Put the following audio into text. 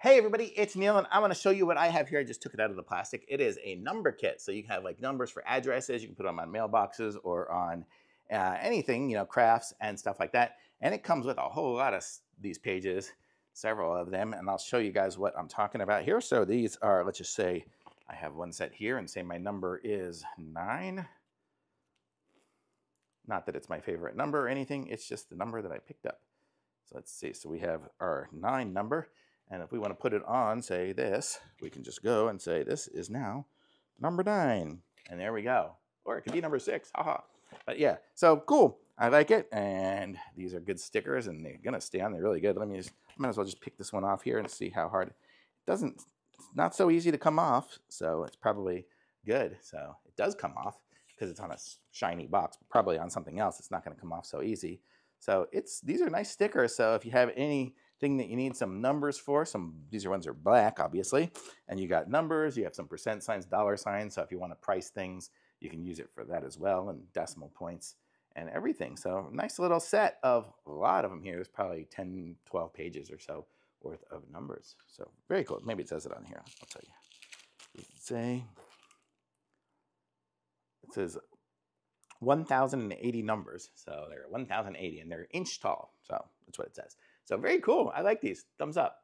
Hey everybody, it's Neil and I'm going to show you what I have here. I just took it out of the plastic. It is a number kit. So you can have like numbers for addresses. You can put them on mailboxes or on anything, crafts and stuff like that. And it comes with a whole lot of these pages, several of them. And I'll show you guys what I'm talking about here. So these are, let's just say I have one set here and say my number is 9. Not that it's my favorite number or anything. It's just the number that I picked up. So let's see. So we have our 9 number. And if we want to put it on, say this, we can just go and say this is now number 9. And there we go. Or it could be number 6. Haha. But yeah, so cool. I like it. And these are good stickers and they're going to stay on there really good. I might as well just pick this one off here and see how hard. It's not so easy to come off. So it's probably good. So it does come off because it's on a shiny box. But probably on something else, it's not going to come off so easy. So these are nice stickers. So if you have anything that you need some numbers for, these ones are black, obviously, and you got numbers, you have some percent signs, dollar signs. So if you want to price things, you can use it for that as well, and decimal points and everything. So nice little set of a lot of them here. There's probably 10, 12 pages or so worth of numbers. So very cool. Maybe it says it on here. I'll tell you. It says 1,080 numbers. So they're 1,080 and they're inch tall. So that's what it says. So very cool. I like these. Thumbs up.